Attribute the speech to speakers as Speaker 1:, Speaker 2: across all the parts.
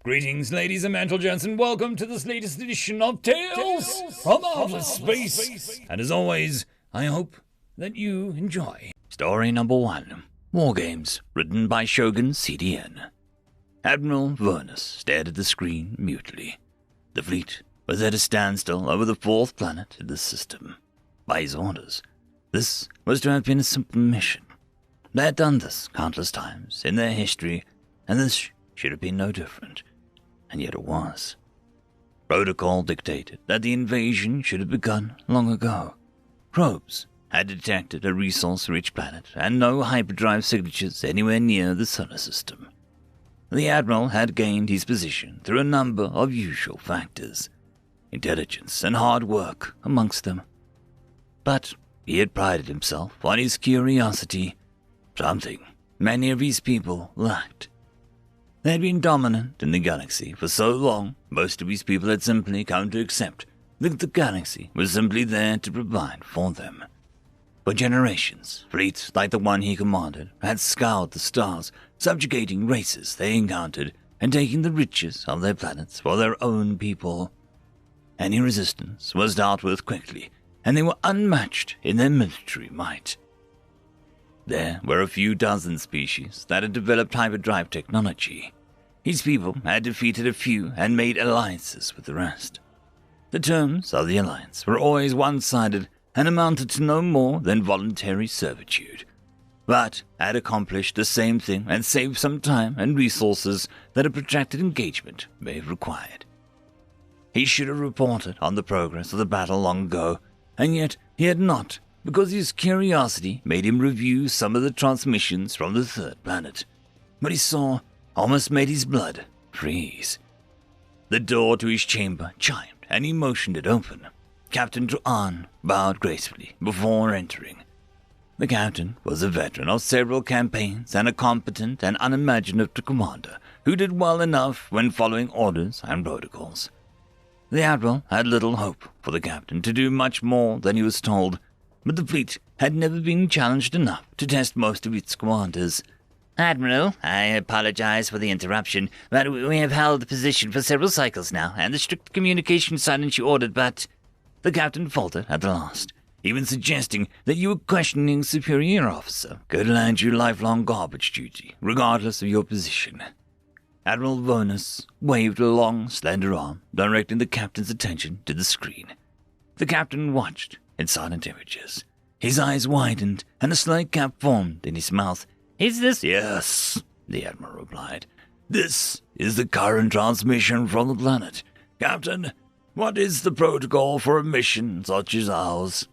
Speaker 1: Greetings, ladies and gentlemen, and welcome to this latest edition of Tales from Outer Space. And as always, I hope that you enjoy. Story number 1, War Games, written by Shogun CDN. Admiral Vernus stared at the screen mutely. The fleet was at a standstill over the 4th planet in the system. By his orders, this was to have been a simple mission. They had done this countless times in their history, and this should have been no different. And yet it was. Protocol dictated that the invasion should have begun long ago. Probes had detected a resource-rich planet and no hyperdrive signatures anywhere near the solar system. The Admiral had gained his position through a number of usual factors, intelligence and hard work amongst them. But he had prided himself on his curiosity, something many of his people lacked. They had been dominant in the galaxy for so long, most of his people had simply come to accept that the galaxy was simply there to provide for them. For generations, fleets like the one he commanded had scoured the stars, subjugating races they encountered and taking the riches of their planets for their own people. Any resistance was dealt with quickly, and they were unmatched in their military might. There were a few dozen species that had developed hyperdrive technology. His people had defeated a few and made alliances with the rest. The terms of the alliance were always one-sided and amounted to no more than voluntary servitude, but had accomplished the same thing and saved some time and resources that a protracted engagement may have required. He should have reported on the progress of the battle long ago, and yet he had not, because his curiosity made him review some of the transmissions from the 3rd planet. What he saw almost made his blood freeze. The door to his chamber chimed, and he motioned it open. Captain Terran bowed gracefully before entering. The captain was a veteran of several campaigns and a competent and unimaginative commander who did well enough when following orders and protocols. The Admiral had little hope for the captain to do much more than he was told, but the fleet had never been challenged enough to test most of its commanders. Admiral, I apologize for the interruption, but we have held the position for several cycles now, and the strict communication silence you ordered, but... The captain faltered at the last, even suggesting that you were questioning superior officer could land you lifelong garbage duty, regardless of your position. Admiral Vernus waved a long, slender arm, directing the captain's attention to the screen. The captain watched in silent images. His eyes widened, and a slight gap formed in his mouth. Is this... Yes, the Admiral replied. This is the current transmission from the planet. Captain, what is the protocol for a mission such as ours?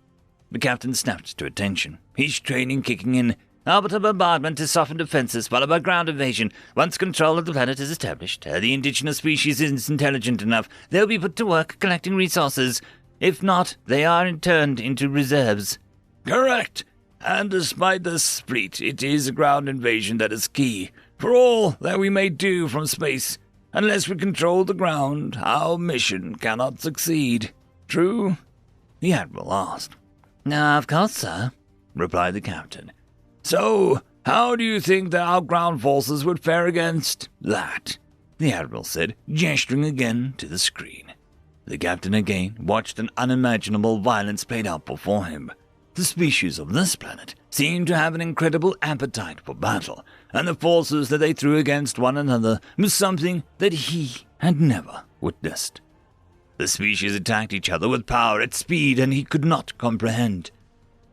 Speaker 1: The captain snapped to attention, his training kicking in. Orbital bombardment to soften defenses, followed by ground invasion. Once control of the planet is established, the indigenous species is intelligent enough, they'll be put to work collecting resources. If not, they are turned into reserves. Correct. And despite this fleet, it is a ground invasion that is key. For all that we may do from space, unless we control the ground, our mission cannot succeed. True? The Admiral asked. Of course, sir, replied the captain. So, how do you think that our ground forces would fare against that? The Admiral said, gesturing again to the screen. The captain again watched an unimaginable violence played out before him. The species of this planet seemed to have an incredible appetite for battle, and the forces that they threw against one another was something that he had never witnessed. The species attacked each other with power at speed and he could not comprehend.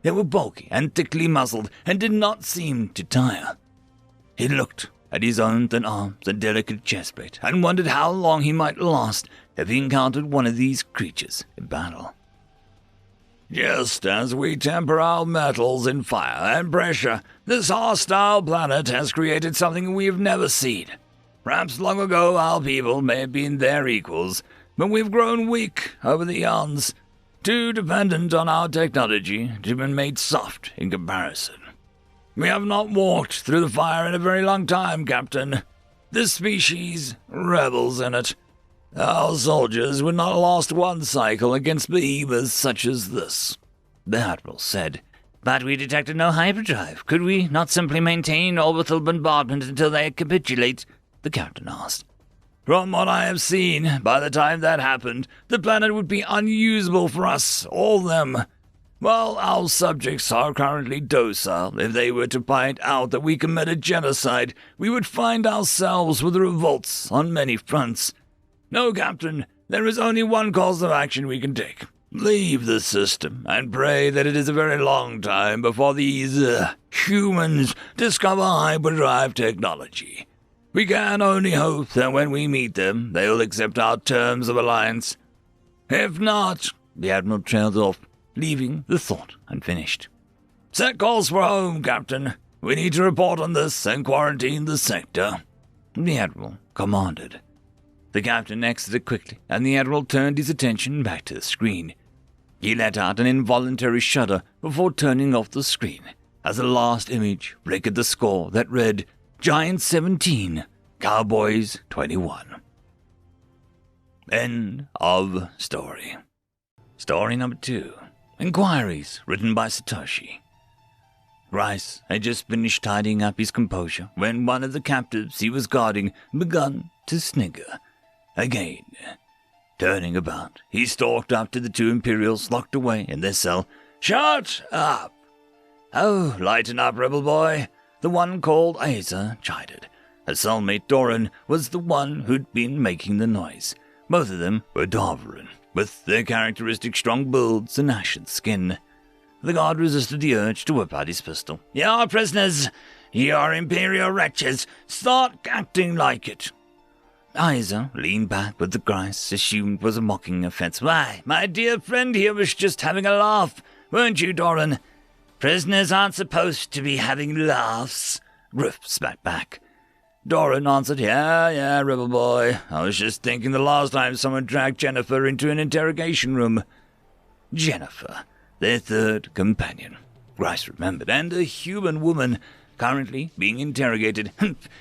Speaker 1: They were bulky and thickly muscled and did not seem to tire. He looked at his own thin arms and delicate chestplate and wondered how long he might last if he encountered one of these creatures in battle. Just as we temper our metals in fire and pressure, this hostile planet has created something we've never seen. Perhaps long ago our people may have been their equals, but we've grown weak over the eons, too dependent on our technology to be made soft in comparison. We have not walked through the fire in a very long time, Captain. This species revels in it. Our soldiers would not last one cycle against behemoths such as this, the Admiral said. But we detected no hyperdrive. Could we not simply maintain orbital bombardment until they capitulate? The captain asked. From what I have seen, by the time that happened, the planet would be unusable for us, all them. While our subjects are currently docile, if they were to find out that we committed genocide, we would find ourselves with revolts on many fronts. No, Captain, there is only one course of action we can take. Leave the system, and pray that it is a very long time before these, humans discover hyperdrive technology. We can only hope that when we meet them, they will accept our terms of alliance. If not, the Admiral trailed off, leaving the thought unfinished. Set course for home, Captain. We need to report on this and quarantine the sector, the Admiral commanded. The Captain exited quickly, and the Admiral turned his attention back to the screen. He let out an involuntary shudder before turning off the screen, as the last image recorded the score that read Giants 17, Cowboys 21. End of story. Story number 2. Inquiries written by Satoshi. Rice had just finished tidying up his composure when one of the captives he was guarding begun to snigger. Again. Turning about, he stalked up to the 2 Imperials locked away in their cell. Shut up! Oh, lighten up, rebel boy. The one called Asa chided. Her cellmate Doran was the one who'd been making the noise. Both of them were Darveran, with their characteristic strong builds and ashen skin. The guard resisted the urge to whip out his pistol. You're prisoners! You're Imperial wretches! Start acting like it! Isa leaned back with the grice assumed was a mocking offense. Why, my dear friend here was just having a laugh, weren't you, Doran? Prisoners aren't supposed to be having laughs, Griff spat back. Doran answered, Yeah, rebel boy. I was just thinking the last time someone dragged Jennifer into an interrogation room. Jennifer, their third companion, Grice remembered, and a human woman currently being interrogated.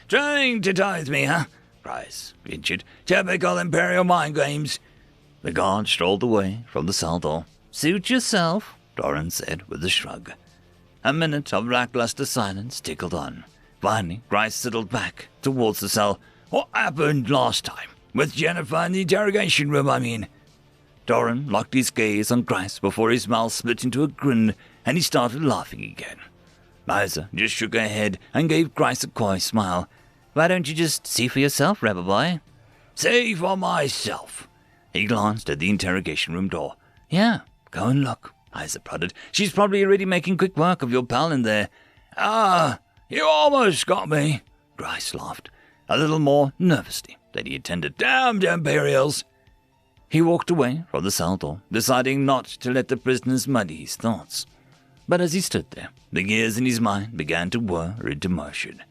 Speaker 1: Trying to tie with me, huh? Grice ventured. Typical Imperial mind games. The guard strolled away from the cell door. Suit yourself, Doran said with a shrug. A minute of lackluster silence tickled on. Finally, Grice settled back towards the cell. What happened last time? With Jennifer in the interrogation room, I mean. Doran locked his gaze on Grice before his mouth split into a grin, and he started laughing again. Liza just shook her head and gave Grice a coy smile. Why don't you just see for yourself, rebel boy? See for myself. He glanced at the interrogation room door. Yeah, go and look, Liza prodded. She's probably already making quick work of your pal in there. You almost got me, Grice laughed, a little more nervously than he intended. Damned Imperials! He walked away from the cell door, deciding not to let the prisoners muddy his thoughts. But as he stood there, the gears in his mind began to whir into motion.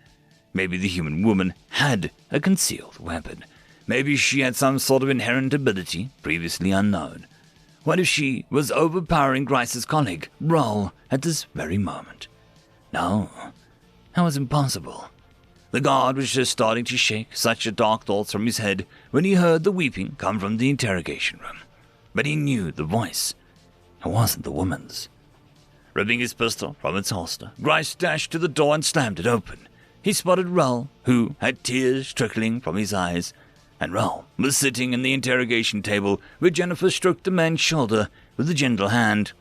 Speaker 1: Maybe the human woman had a concealed weapon. Maybe she had some sort of inherent ability previously unknown. What if she was overpowering Grice's colleague, Roll, at this very moment? No, that was impossible. The guard was just starting to shake such dark thoughts from his head when he heard the weeping come from the interrogation room. But he knew the voice. It wasn't the woman's. Ripping his pistol from its holster, Grice dashed to the door and slammed it open. He spotted Rull, who had tears trickling from his eyes, and Rull was sitting in the interrogation table where Jennifer stroked the man's shoulder with a gentle hand.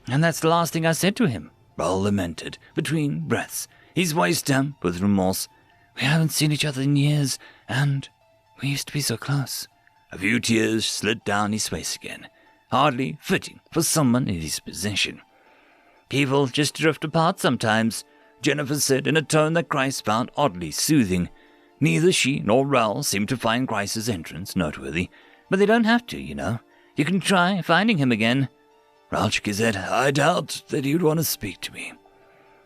Speaker 1: And that's the last thing I said to him, Rull lamented, between breaths, his voice damp with remorse. We haven't seen each other in years, and we used to be so close. A few tears slid down his face again, hardly fitting for someone in his position. People just drift apart sometimes, Jennifer said in a tone that Grice found oddly soothing. Neither she nor Raoul seemed to find Grice's entrance noteworthy, but they don't have to, you know. You can try finding him again. Raoul shook his head. I doubt that he'd want to speak to me.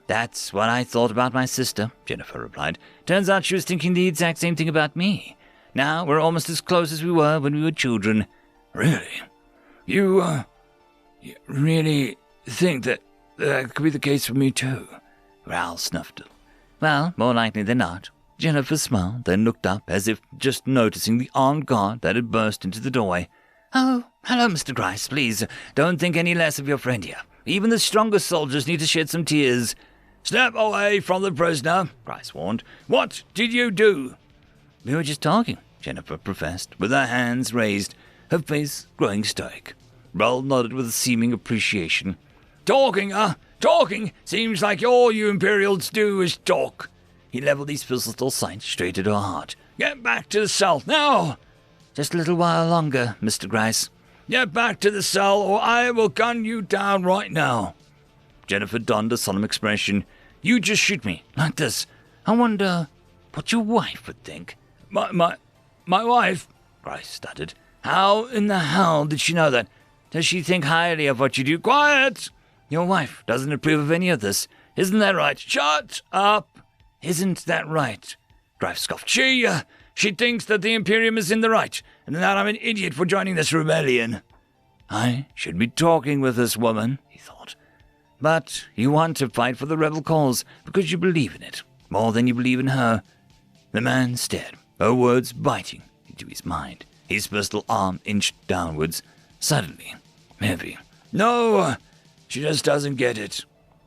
Speaker 1: That's what I thought about my sister, Jennifer replied. Turns out she was thinking the exact same thing about me. Now we're almost as close as we were when we were children. Really? You really think that could be the case for me too? Raoul snuffed it. Well, more likely than not. Jennifer smiled, then looked up as if just noticing the armed guard that had burst into the doorway. Oh, hello, Mr. Grice. Please, don't think any less of your friend here. Even the strongest soldiers need to shed some tears. Step away from the prisoner, Grice warned. What did you do? We were just talking, Jennifer professed, with her hands raised, her face growing stoic. Rel nodded with seeming appreciation. Talking, huh? Talking? Seems like all you Imperials do is talk. He leveled his pistol sight straight at her heart. Get back to the cell, now! Just a little while longer, Mr. Grice. Get back to the cell, or I will gun you down right now. Jennifer donned a solemn expression. You just shoot me, like this. I wonder what your wife would think. My wife? Grice stuttered. How in the hell did she know that? Does she think highly of what you do? Quiet! Your wife doesn't approve of any of this. Isn't that right? Shut up! Isn't that right? Grice scoffed. She thinks that the Imperium is in the right, and that I'm an idiot for joining this rebellion. I should be talking with this woman, he thought. But you want to fight for the rebel cause because you believe in it, more than you believe in her. The man stared, her words biting into his mind. His pistol arm inched downwards, suddenly heavy. No, she just doesn't get it.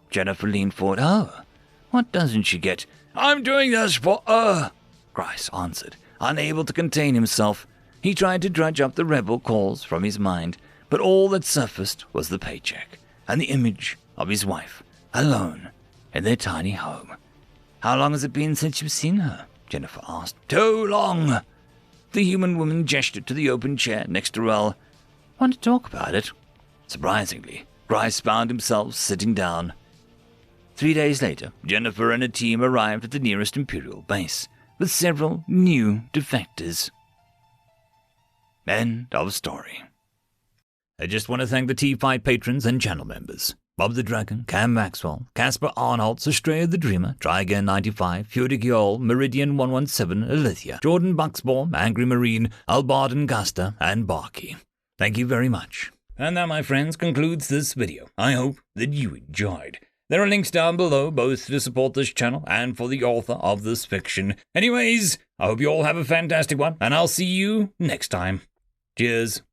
Speaker 1: Jennifer leaned forward. Oh, what doesn't she get? I'm doing this for her, Grice answered, unable to contain himself. He tried to dredge up the rebel cause from his mind, but all that surfaced was the paycheck and the image of his wife, alone in their tiny home. How long has it been since you've seen her? Jennifer asked. Too long. The human woman gestured to the open chair next to Rel. Want to talk about it? Surprisingly, Grice found himself sitting down. 3 days later, Jennifer and her team arrived at the nearest Imperial base, with several new defectors. End of story. I just want to thank the T5 patrons and channel members. Bob the Dragon, Cam Maxwell, Casper Arnholtz, Estrella the Dreamer, Tryagain95, Fudic Yol, Meridian 117, Alithia, Jordan Bucksbaum, Angry Marine, Albarden Gusta, and Barkey. Thank you very much. And that, my friends, concludes this video. I hope that you enjoyed. There are links down below, both to support this channel and for the author of this fiction. Anyways, I hope you all have a fantastic one, and I'll see you next time. Cheers.